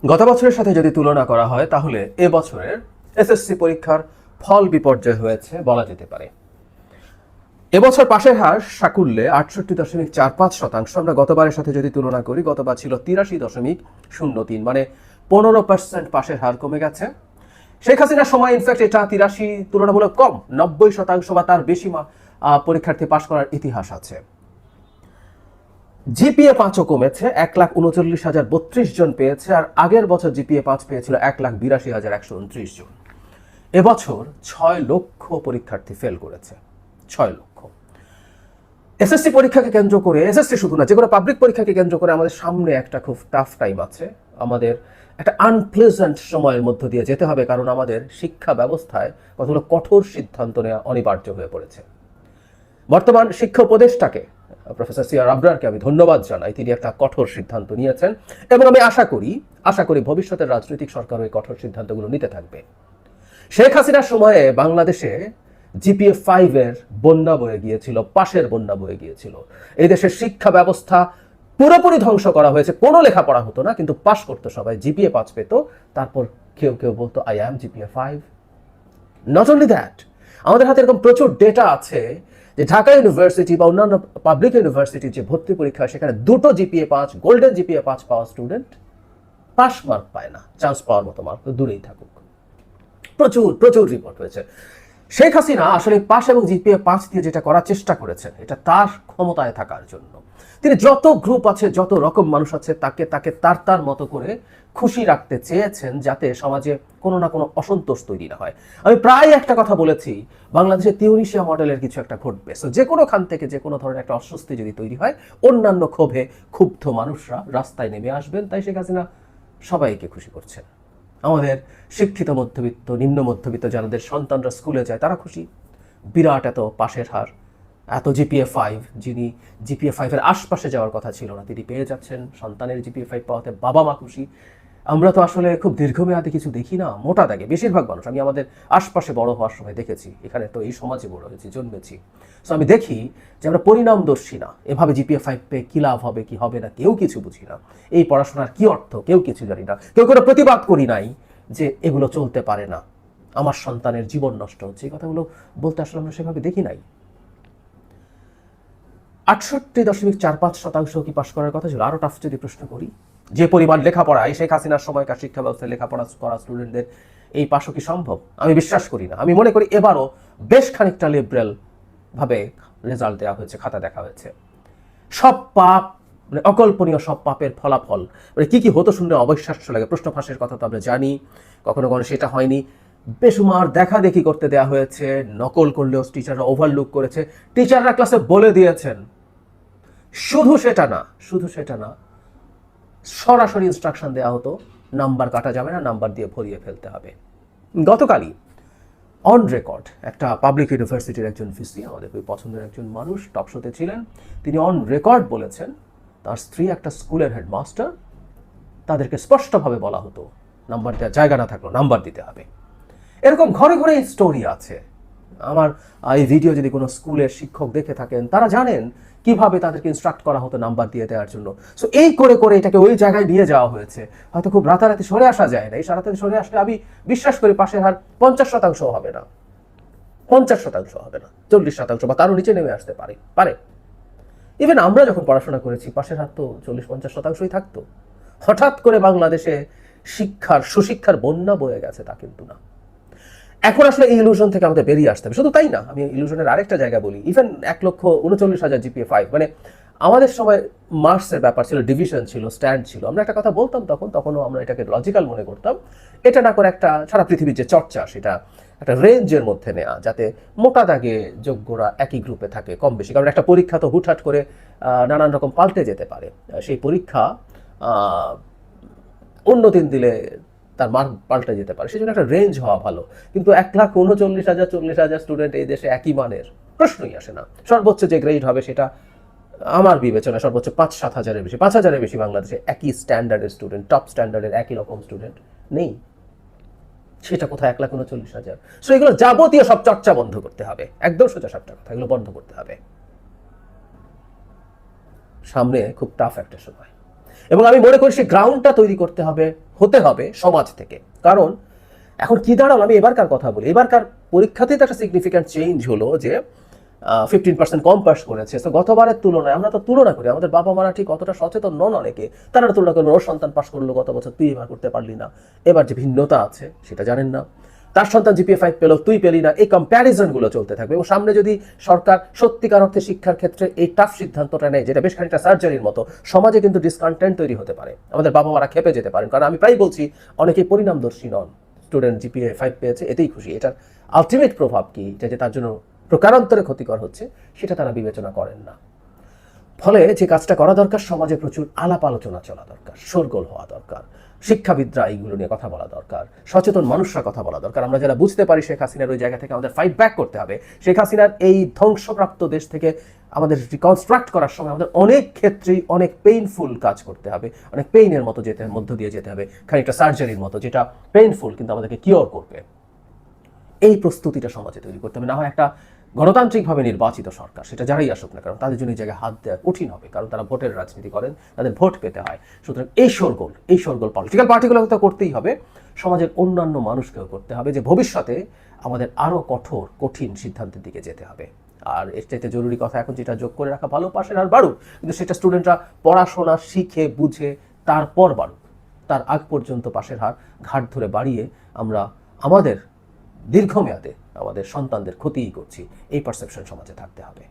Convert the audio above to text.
গত বছরের সাথে যদি তুলনা করা হয় তাহলে এবছরের এসএসসি পরীক্ষার ফল বিপর্যয় হয়েছে বলা যেতে পারে। এবছর পাশের হার সাকুল্যে ৬৮.৪৫%। আমরা গতবারের সাথে যদি তুলনা করি, গতবার ছিল ৮৩.০৩, মানে ১৫% পাশের হার কমে গেছে। শেখ হাসিনার সময় ইনফ্যাক্ট এটা ৮৩ তুলনামূলক কম, ৯০% বা তার বেশি পরীক্ষার্থী পাশ করার ইতিহাস আছে। জিপিএ ৫ও কমেছে, ১,৩৯,০৩২ জন পেয়েছে, আর আগের বছর জিপিএ ৫ পেয়েছিল ১,৮২,১২৯ জন। এবছর ৬ লক্ষ পরীক্ষার্থী ফেল করেছে, ৬ লক্ষ। এসএসসি পরীক্ষাকে কেন্দ্র করে, এসএসসি শুধু না, যে কোনো পাবলিক পরীক্ষাকে কেন্দ্র করে আমাদের সামনে একটা খুব টাফ টাইম আছে। আমাদের একটা আনপ্লেজেন্ট সময়ের মধ্য দিয়ে যেতে হবে, কারণ আমাদের শিক্ষা ব্যবস্থায় কতগুলো কঠোর সিদ্ধান্ত নেওয়া অনিবার্য হয়ে পড়েছে। বর্তমান শিক্ষা উপদেষ্টাকে, প্রফেসর সি.আর. আবরারকে আমি ধন্যবাদ জানাই। তিনি একটা কঠোর সিদ্ধান্ত নিয়েছেন এবং আমি আশা করি ভবিষ্যতের রাজনৈতিক সরকার ওই কঠোর সিদ্ধান্তগুলো নিতে থাকবে। শেখ হাসিনার সময়ে বাংলাদেশে জিপিএ 5 এর বন্যা বয়ে গিয়েছিল, পাশের বন্যা বয়ে গিয়েছিল। এই দেশের শিক্ষা ব্যবস্থা পুরোপুরি ধ্বংস করা হয়েছে। কোনো লেখাপড়া হতো না, কিন্তু পাশ করতো সবাই, জিপিএ 5 পেত। তারপর কেউ কেউ বলতো I am GPA 5। Not only that, আমাদের হাতে এরকম প্রচুর ডেটা আছে যে ঢাকা ইউনিভার্সিটি বা অন্যান্য পাবলিক ইউনিভার্সিটির যে ভর্তি পরীক্ষা, সেখানে 2টো জিপিএ 5, গোল্ডেন জিপিএ 5 পাওয়া স্টুডেন্ট পাস মার্ক পায় না, চান্স পাওয়ার মতো মার্ক তো দূরেই থাকুক। প্রচুর প্রচুর রিপোর্ট হয়েছে। শেখ হাসিনা আসলে পাস এবং জিপিএ 5 দিয়ে যেটা করার চেষ্টা করেছেন, এটা তার ক্ষমতায় থাকার জন্য। তিনি যত গ্রুপ আছে, যত রকম মানুষ আছে, তাকে তাকে তার মতো করে খুশি রাখতে চেয়েছেন, যাতে সমাজে কোনো না কোনো অসন্তোষ তৈরি না হয়। আমি প্রায় একটা কথা বলেছি, বাংলাদেশে তিউনিসিয়া মডেলের কিছু একটা ঘটবে। সো যে কোনো খান থেকে যে কোনো ধরনের একটা অস্বস্তি যদি তৈরি হয়, অন্যান্য ক্ষোভে ক্ষুব্ধ মানুষরা রাস্তায় নেমে আসবেন। তাই শেখ হাসিনা সবাইকে খুশি করছেন। আমাদের শিক্ষিত মধ্যবিত্ত, নিম্ন মধ্যবিত্ত যাদের সন্তানরা স্কুলে যায়, তারা খুশি। বিরাট এত পাশের হার, এত জিপিএ 5, যিনি জিপিএ 5 এর আশপাশে যাওয়ার কথা ছিল না, তিনি পেয়ে যাচ্ছেন। সন্তানের জিপিএ 5 পাওয়াতে বাবা মা খুশি। আমরা তো আসলে খুব দীর্ঘমেয়াদী কিছু দেখি না, মোটা দাগে বেশিরভাগ মানুষ, আমি আমাদের আশপাশে বড় হওয়ার সময় দেখেছি, এখানে তো এই সমাজে বড় হয়েছি, জন্মেছি। সো আমি দেখি যে আমরা পরিণামদর্শী না। এভাবে জিপিএ 5 পেয়ে কী লাভ হবে কি হবে না কেউ কিছু বুঝি না। এই পড়াশোনার কি অর্থ কেউ কিছু জানি না। কেউ কোনো প্রতিবাদ করি নাই যে এগুলো চলতে পারে না, আমার সন্তানের জীবন নষ্ট হচ্ছে, এই কথাগুলো বলতে আসলে আমরা সেভাবে দেখি নাই। ৬৮.৪৫% কি পাশ করার কথা ছিল? আরো টাফ যদি প্রশ্ন করি, যে পরিমাণ লেখাপড়া, এই শেখ হাসিনার সময়কার শিক্ষা ব্যবস্থায় লেখাপড়া করা স্টুডেন্টদের এই পাশও কি সম্ভব? আমি বিশ্বাস করি না। আমি মনে করি এবারও বেশ খানিকটা লিবারেল ভাবে রেজাল্ট দেওয়া হয়েছে, খাতা দেখা হয়েছে। সব পাপ, মানে অকল্পনীয় সব পাপের ফলাফল, মানে কি কি হতো শুনলে অবিশ্বাস্য লাগে। প্রশ্ন ফাঁসের কথা তো আমরা জানি, কখনো কখনো সেটা হয়নি। বেসুমার দেখা দেখি করতে দেওয়া হয়েছে, নকল করলেও টিচাররা ওভারলুক করেছে। টিচাররা ক্লাসে বলে দিয়েছেন। শুধু সেটা না, সরাসরি ইনস্ট্রাকশন দেওয়া হতো, নাম্বার কাটা যাবে না, নাম্বার দিয়ে ভরিয়ে ফেলতে হবে। গতকালই অন রেকর্ড একটা পাবলিক ইউনিভার্সিটির একজন ভিসি, আমাদের খুবই পছন্দের একজন মানুষ, টক শোতে ছিলেন, তিনি অন রেকর্ড বলেছেন তার স্ত্রী একটা স্কুলের হেডমাস্টার, তাদেরকে স্পষ্টভাবে বলা হতো নাম্বার দেওয়ার জায়গা না থাকলেও নাম্বার দিতে হবে। এরকম ঘরে ঘরে স্টোরি আছে। আমার এই ভিডিও যদি কোনো স্কুলের শিক্ষক দেখে থাকেন, তারা জানেন কিভাবে তাদেরকে ইনস্ট্রাক্ট করা হতো নাম্বার দিয়ে দেওয়ার জন্য। সো এই করে করে এটাকে ওই জায়গায় নিয়ে যাওয়া হয়েছে। হয়তো খুব রাতারাতি সরে আসা যায় না। এই রাতারাতি সরে আসলে আমি বিশ্বাস করি পাশের হার ৫০% হবে না, ৫০% হবে না, ৪০% বা তারও নিচে নেমে আসতে পারে। ইভেন আমরা যখন পড়াশোনা করেছি, পাশের হার তো ৪০-৫০%ই থাকতো। হঠাৎ করে বাংলাদেশে সুশিক্ষার বন্যা বয়ে গেছে তা কিন্তু না। এখন আসলে এই ইলুশন থেকে আমাদের বেরিয়ে আসতে হবে। শুধু তাই না, আমি ইলুশনের আরেকটা জায়গা বলি। ইভেন ১,৩৯,০০০ জিপিএ 5, মানে আমাদের সময় মার্কসের ব্যাপার ছিল, ডিভিশন ছিল, স্ট্যান্ড ছিল। আমরা একটা কথা বলতাম তখনও আমরা এটাকে লজিক্যাল মনে করতাম। এটা না করে একটা সারা পৃথিবীর যে চর্চা, সেটা একটা রেঞ্জের মধ্যে নেওয়া, যাতে মোটা দাগে যোগ্যরা একই গ্রুপে থাকে কম বেশি। কারণ একটা পরীক্ষা তো হুটহাট করে নানান রকম পাল্টে যেতে পারে। সেই পরীক্ষা অন্য দিন দিলে তার মার্ক পাল্টে যেতে পারে, সেই জন্য একটা রেঞ্জ হওয়া ভালো। কিন্তু ১,৩৯,০০০, ৪০,০০০ স্টুডেন্ট এই দেশে একই মানের প্রশ্নই আসে না। সর্বোচ্চ যে গ্রেড হবে সেটা আমার বিবেচনায় সর্বোচ্চ ৫-৭ হাজারের বেশি, ৫ হাজারের বেশি বাংলাদেশে একই স্ট্যান্ডার্ডের স্টুডেন্ট, টপ স্ট্যান্ডার্ডের একই রকম স্টুডেন্ট নেই। সেটা কোথায় ১,৩৯,০০০? সো এগুলো যাবতীয় সব চর্চা বন্ধ করতে হবে, একদম সোজা সাপটা কথা, এগুলো বন্ধ করতে হবে। সামনে খুব টাফ একটা সময়, এবং আমি মনে করি সেই গ্রাউন্ডটা তৈরি করতে হবে হতে হবে সমাজ থেকে। কারণ এখন কি দাঁড়ালো, আমি এবারকার কথা বলি, এবারকার পরীক্ষাতেই তো একটা সিগনিফিক্যান্ট চেঞ্জ হলো যে 15% কম পাস করেছে। তো গতবারের তুলনায় আমরা তো তুলনা করি, আমাদের বাবা মারা ঠিক অতটা সচেতন নন অনেকে, তারা তুলনা করেন ওর সন্তান পাস করলো গত বছর, তুই এবার করতে পারলি না। এবার যে ভিন্নতা আছে সেটা জানেন না, তার সন্তান জিপিএ 5 পেল, তুই পেলি না, এই কম্প্যারিজন গুলো চলতে থাকবে। এবং সামনে যদি সরকার সত্যিকার অর্থে শিক্ষার ক্ষেত্রে এই টাফ সিদ্ধান্তটা নেয়, যেটা বেশ খানিকটা সার্জারির মতো, সমাজে কিন্তু ডিসকন্টেন্ট তৈরি হতে পারে, আমাদের বাবা মারা খেপে যেতে পারেন। কারণ আমি প্রায় বলছি, অনেকেই পরিণামদর্শী নন, স্টুডেন্ট জিপিএ 5 পেয়েছে এতেই খুশি, এটার আলটিমেট প্রভাব কি, এটা যে তার জন্য প্রকারান্তরে ক্ষতিকর হচ্ছে সেটা তারা বিবেচনা করেন না। ফলে যে কাজটা করা দরকার, সমাজে প্রচুর আলাপ আলোচনা চলা দরকার, শোরগোল হওয়া দরকার, শিক্ষাবিদরা এইগুলো নিয়ে কথা বলা দরকার, সচেতন মানুষরা কথা বলা দরকার। আমরা যারা বুঝতে পারি শেখ হাসিনার ওই জায়গা থেকে আমাদের ফাইট ব্যাক করতে হবে, শেখ হাসিনার এই ধ্বংসপ্রাপ্ত দেশ থেকে আমাদের রিকনস্ট্রাক্ট করার সময় আমাদের অনেক ক্ষেত্রেই অনেক পেইনফুল কাজ করতে হবে, অনেক পেইনের মতো মধ্য দিয়ে যেতে হবে, খানিকটা সার্জারির মতো, যেটা পেইনফুল কিন্তু আমাদেরকে কিওর করবে। এই প্রস্তুতিটা সমাজে তৈরি করতে হবে। না হয় একটা গণতান্ত্রিকভাবে নির্বাচিত সরকার, সেটা যারাই আসুক না কারণ, তাদের জন্য এই জায়গায় হাত দেওয়া কঠিন হবে, কারণ তারা ভোটের রাজনীতি করেন, তাদের ভোট পেতে হয়। সুতরাং এই শোরগোল পলিটিক্যাল পার্টিগুলো তো করতেই হবে, সমাজের অন্যান্য মানুষকেও করতে হবে, যে ভবিষ্যতে আমাদের আরও কঠিন সিদ্ধান্তের দিকে যেতে হবে। আর এর চাইতে জরুরি কথা এখন যেটা যোগ করে রাখা ভালো, পাশের হার বাড়ুক, কিন্তু সেটা স্টুডেন্টরা পড়াশোনা শিখে বুঝে তারপর বাড়ুক। তার আগ পর্যন্ত পাশের হার ঘাট ধরে বাড়িয়ে আমরা আমাদের দীর্ঘমেয়াদে আমাদের সন্তানদের ক্ষতিই করছি, এই পারসেপশন সমাজে থাকতে হবে।